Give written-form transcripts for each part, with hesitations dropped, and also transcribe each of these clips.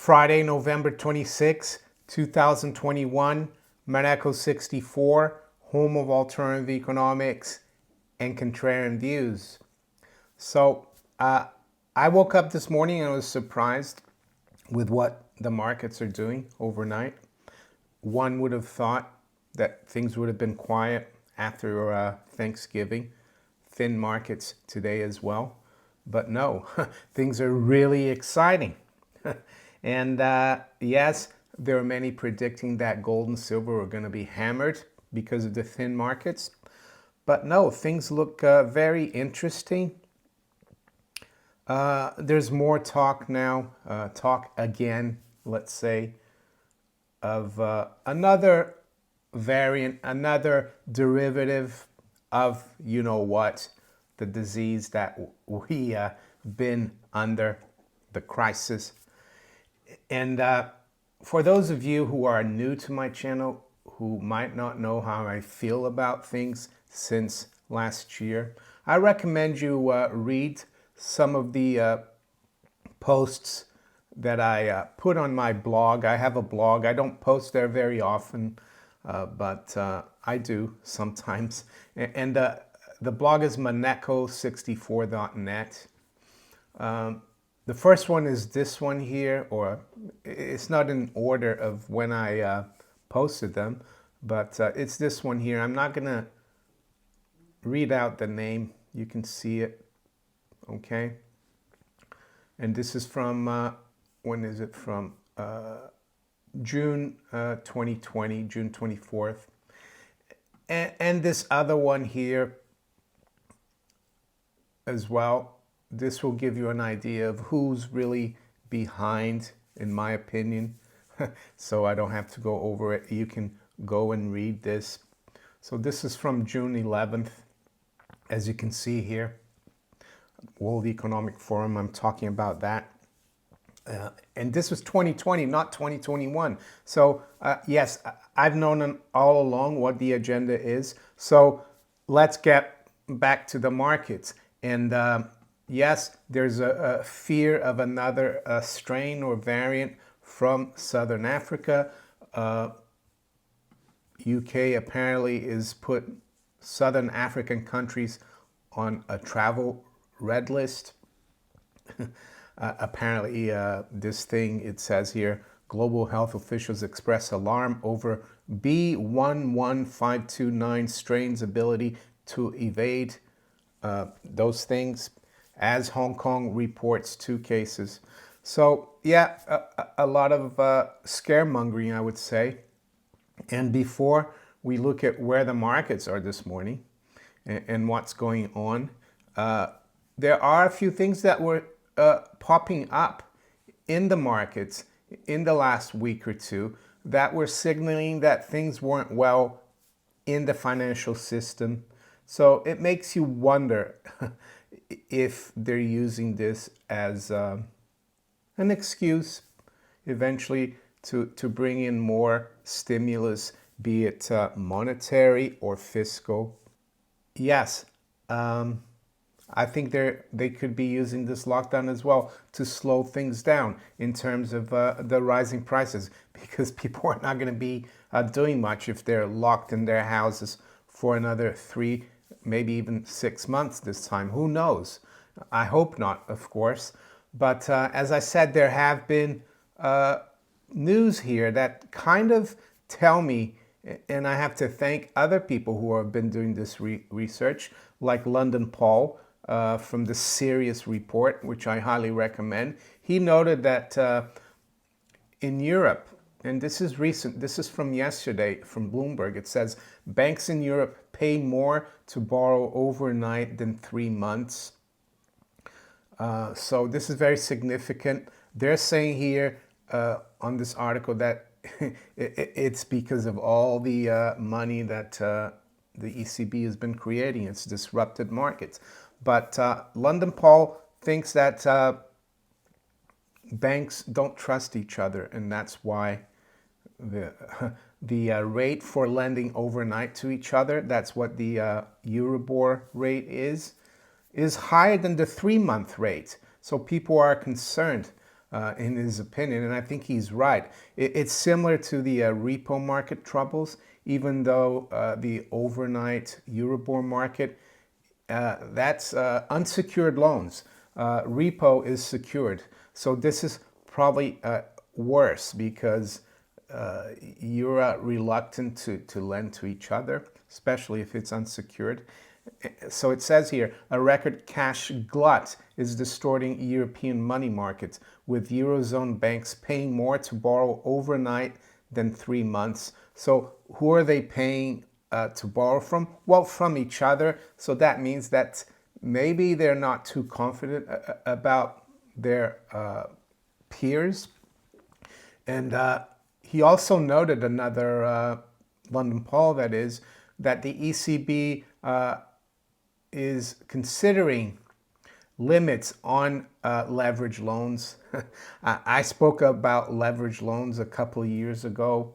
Friday, November 26, 2021, Monaco 64, home of alternative economics and contrarian views. So I woke up this morning and was surprised with what the markets are doing overnight. One would have thought that things would have been quiet after Thanksgiving. Thin markets today as well. But no, things are really exciting. And yes, there are many predicting that gold and silver are going to be hammered because of the thin markets. But no, things look very interesting. There's more talk now, talk again, let's say, of another variant, another derivative of, you know what, the disease that we been under, the crisis. And for those of you who are new to my channel, who might not know how I feel about things since last year, I recommend you read some of the posts that I put on my blog. I have a blog. I don't post there very often, but I do sometimes. And the blog is monaco64.net. The first one is this one here, or it's not in order of when I posted them, but it's this one here. I'm not going to read out the name. You can see it, okay? And this is from, when is it from? June 2020, June 24th. And this other one here as well. This will give you an idea of who's really behind, in my opinion. So I don't have to go over it. You can go and read this. So this is from June 11th, as you can see here. World Economic Forum, I'm talking about that. And this was 2020, not 2021. So yes, I've known all along what the agenda is. So let's get back to the markets. And yes, there's a fear of another strain or variant from Southern Africa. UK apparently is put Southern African countries on a travel red list. Apparently, this thing, it says here, global health officials express alarm over B11529 strain's ability to evade those things, as Hong Kong reports 2 cases. So yeah, a lot of scaremongering, I would say. And before we look at where the markets are this morning and what's going on, there are a few things that were popping up in the markets in the last week or two that were signaling that things weren't well in the financial system. So it makes you wonder if they're using this as an excuse eventually to bring in more stimulus, be it monetary or fiscal. Yes, I think they could be using this lockdown as well to slow things down in terms of the rising prices, because people are not going to be doing much if they're locked in their houses for another 3, maybe even 6 months this time. Who knows? I hope not, of course. But as I said, there have been news here that kind of tell me, and I have to thank other people who have been doing this research, like London Paul from the Serious Report, which I highly recommend. He noted that in Europe, and this is recent, this is from yesterday from Bloomberg, it says banks in Europe pay more to borrow overnight than 3 months. So this is very significant. They're saying here on this article that it's because of all the money that the ECB has been creating. It's disrupted markets. But London Paul thinks that banks don't trust each other, and that's why the rate for lending overnight to each other, that's what the Euribor rate is higher than the 3-month rate. So people are concerned in his opinion, and I think he's right. It's similar to the repo market troubles, even though the overnight Euribor market, that's unsecured loans. Repo is secured. So this is probably worse because you're reluctant to lend to each other, especially if it's unsecured. So it says here, a record cash glut is distorting European money markets, with Eurozone banks paying more to borrow overnight than 3 months. So who are they paying to borrow from? Well, from each other. So that means that maybe they're not too confident about their peers. And he also noted another London poll, that is, that the ECB is considering limits on leverage loans. I spoke about leverage loans a couple of years ago,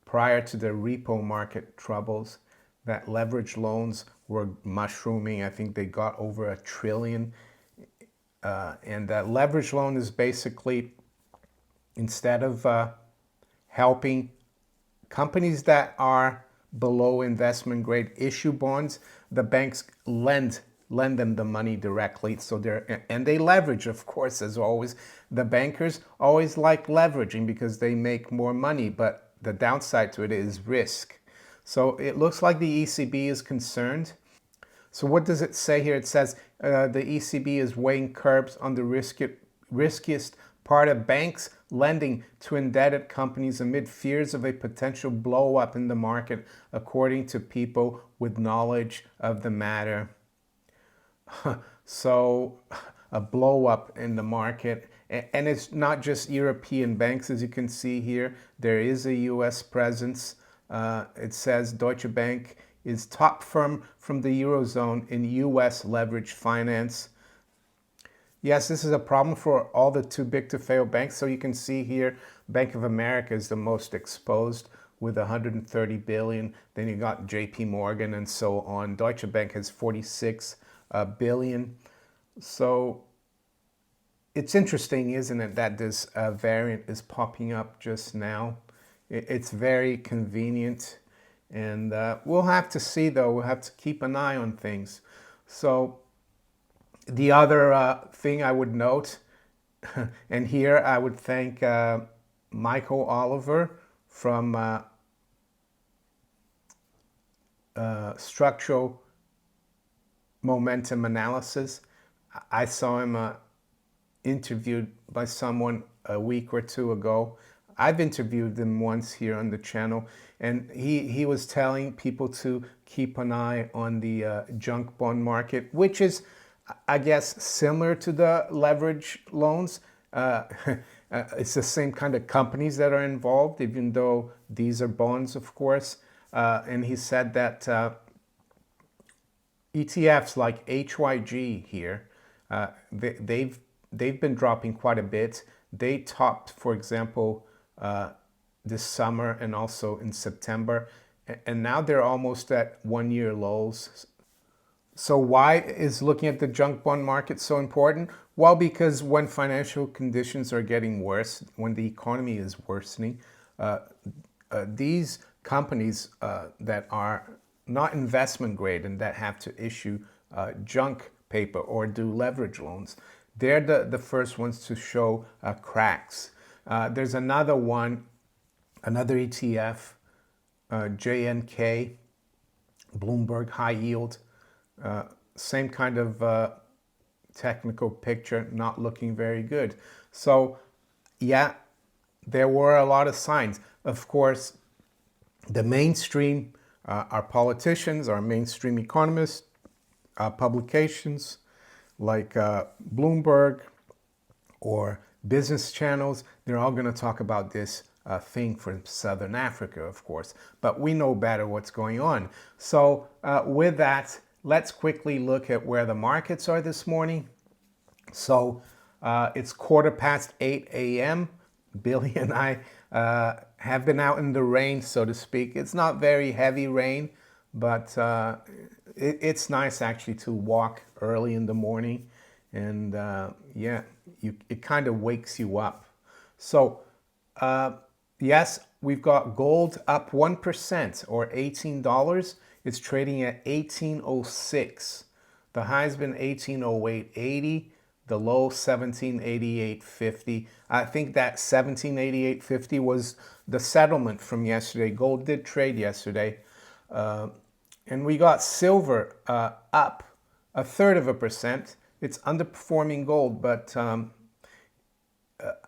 prior to the repo market troubles, that leverage loans were mushrooming. I think they got over $1 trillion. And that leverage loan is basically, instead of helping companies that are below investment grade issue bonds, the banks lend them the money directly. So they leverage, of course, as always. The bankers always like leveraging because they make more money, but the downside to it is risk. So it looks like the ECB is concerned. So what does it say here? It says the ECB is weighing curbs on the riskiest part of banks lending to indebted companies amid fears of a potential blow up in the market, according to people with knowledge of the matter. So a blow up in the market. And it's not just European banks, as you can see here. There is a US presence. It says Deutsche Bank is top firm from the Eurozone in US leverage finance. Yes, this is a problem for all the too big to fail banks. So you can see here, Bank of America is the most exposed with 130 billion. Then you got JP Morgan and so on. Deutsche Bank has 46 billion. So it's interesting, isn't it, that this variant is popping up just now. It's very convenient. And we'll have to see, though. We'll have to keep an eye on things. So the other thing I would note, and here I would thank Michael Oliver from Structural Momentum Analysis. I saw him interviewed by someone a week or two ago. I've interviewed him once here on the channel, and he was telling people to keep an eye on the junk bond market, which is, I guess, similar to the leverage loans. It's the same kind of companies that are involved, even though these are bonds, of course. And he said that ETFs like HYG here, they've been dropping quite a bit. They topped, for example, this summer and also in September, and now they're almost at 1-year lows. So why is looking at the junk bond market so important? Well, because when financial conditions are getting worse, when the economy is worsening, these companies that are not investment grade and that have to issue junk paper or do leverage loans, they're the first ones to show cracks. There's another one, another ETF, JNK, Bloomberg High Yield. Same kind of technical picture, not looking very good. So yeah, there were a lot of signs. Of course, the mainstream, our politicians, our mainstream economists, publications like Bloomberg or business channels, they're all going to talk about this thing from Southern Africa, of course. But we know better what's going on. So with that, let's quickly look at where the markets are this morning. So it's 8:15 a.m. Billy and I have been out in the rain, so to speak. It's not very heavy rain, but it's nice actually to walk early in the morning. And yeah, it kind of wakes you up. So yes, we've got gold up 1% or $18. It's trading at 1806. The high's been 1808.80. The low 1788.50. I think that 1788.50 was the settlement from yesterday. Gold did trade yesterday. And we got silver up 1/3%. It's underperforming gold, but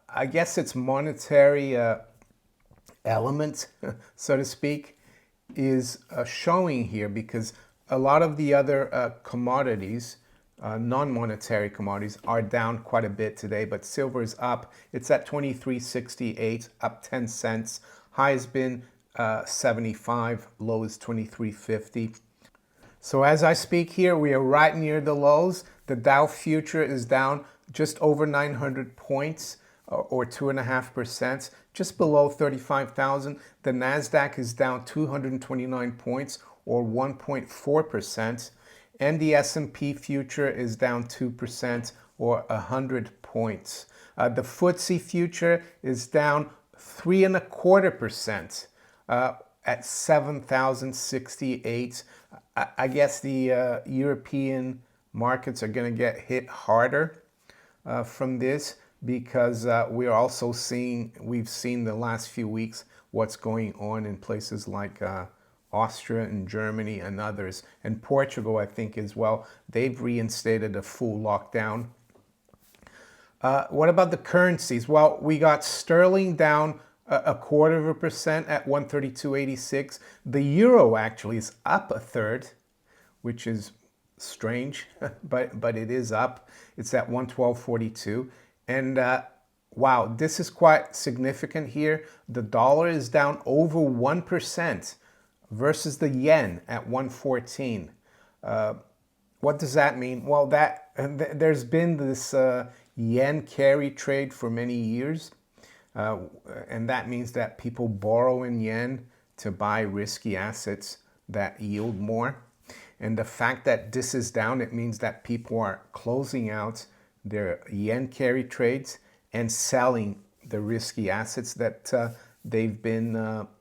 I guess its monetary element, so to speak, is showing here because a lot of the other commodities, non-monetary commodities, are down quite a bit today, but silver is up. It's at 23.68, up 10 cents. High has been 75, low is 23.50. So as I speak here, we are right near the lows. The Dow future is down just over 900 points or 2.5%, just below 35,000. The NASDAQ is down 229 points or 1.4%. And the S&P future is down 2% or 100 points. The FTSE future is down 3.25%. At 7,068. I guess the European markets are going to get hit harder from this because we're also we've seen the last few weeks what's going on in places like Austria and Germany and others. And Portugal, I think, as well. They've reinstated a full lockdown. What about the currencies? Well, we got sterling down 0.25% at 132.86. The euro actually is up 1/3, which is strange, but it is up. It's at 112.42. And wow, this is quite significant here. The dollar is down over 1% versus the yen at 114. What does that mean? Well, there's been this yen carry trade for many years. And that means that people borrow in yen to buy risky assets that yield more. And the fact that this is down, it means that people are closing out their yen carry trades and selling the risky assets that they've been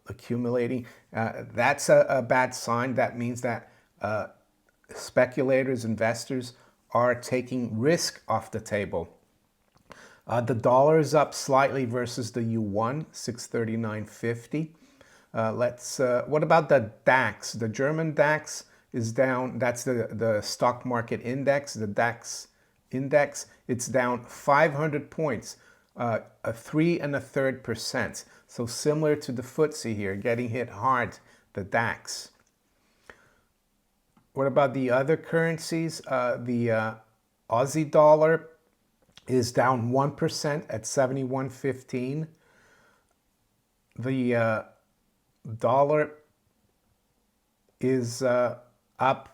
accumulating. That's a bad sign. That means that speculators, investors are taking risk off the table. The dollar is up slightly versus the yuan, 639.50. What about the DAX? The German DAX is down. That's the stock market index, the DAX index. It's down 500 points, 3.33%. So similar to the FTSE here, getting hit hard, the DAX. What about the other currencies? The Aussie dollar is down 1% at 71.15. The dollar is up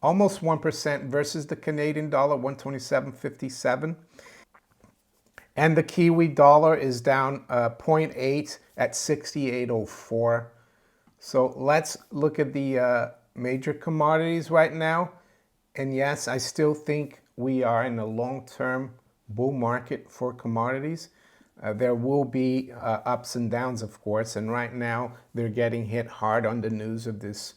almost 1% versus the Canadian dollar, 127.57. And the Kiwi dollar is down 0.8 at 68.04. So let's look at the major commodities right now. And yes, I still think we are in a long-term bull market for commodities. There will be ups and downs, of course, and right now they're getting hit hard on the news of this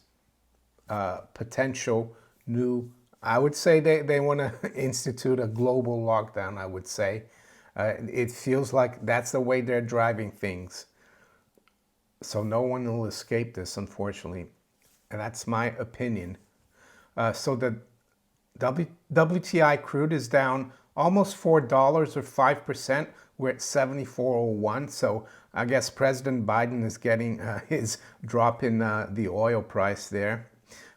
potential new, I would say they want to institute a global lockdown, I would say. It feels like that's the way they're driving things. So no one will escape this, unfortunately. And that's my opinion. So the WTI crude is down almost $4 or 5%. We're at 74.01. So I guess President Biden is getting his drop in the oil price there.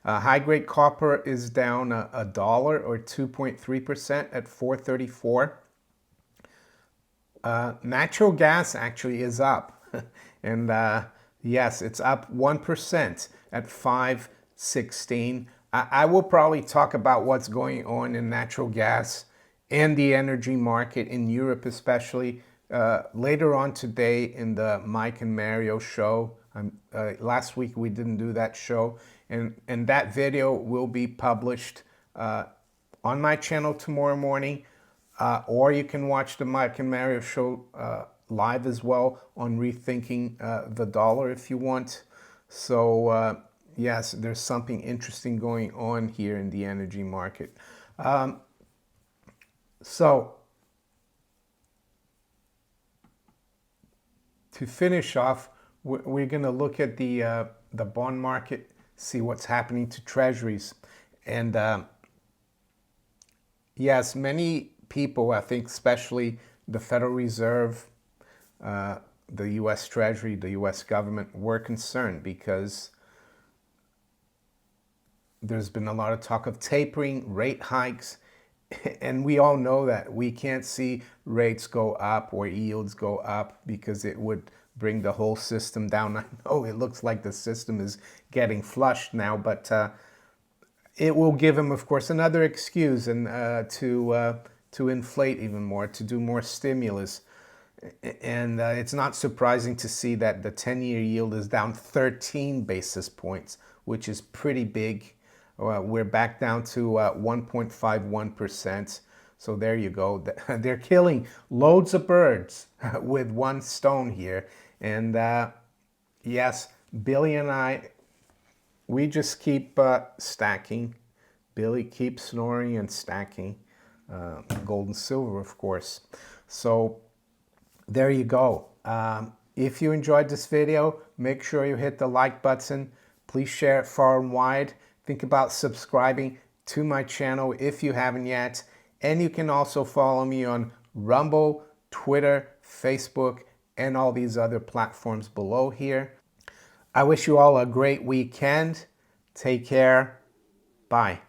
High-grade copper is down $1 or 2.3% at 434. Natural gas actually is up. And yes, it's up 1% at 516. I will probably talk about what's going on in natural gas and the energy market in Europe, especially later on today in the Mike and Mario show. Last week we didn't do that show, and that video will be published on my channel tomorrow morning. or you can watch the Mike and Mario show live as well on Rethinking the Dollar if you want. So yes, there's something interesting going on here in the energy market. So to finish off, we're going to look at the bond market, see what's happening to treasuries. And yes, many people, I think especially the Federal Reserve, the U.S. Treasury, the U.S. government, were concerned because there's been a lot of talk of tapering, rate hikes, and we all know that we can't see rates go up or yields go up because it would bring the whole system down. I know it looks like the system is getting flushed now, but it will give them, of course, another excuse and to inflate even more, to do more stimulus. And it's not surprising to see that the 10-year yield is down 13 basis points, which is pretty big. We're back down to 1.51%. So there you go. They're killing loads of birds with one stone here. And yes, Billy and I, we just keep stacking. Billy keeps snoring and stacking. Gold and silver, of course. So there you go. If you enjoyed this video, make sure you hit the like button. Please share it far and wide. Think about subscribing to my channel if you haven't yet. And you can also follow me on Rumble, Twitter, Facebook, and all these other platforms below here. I wish you all a great weekend. Take care. Bye.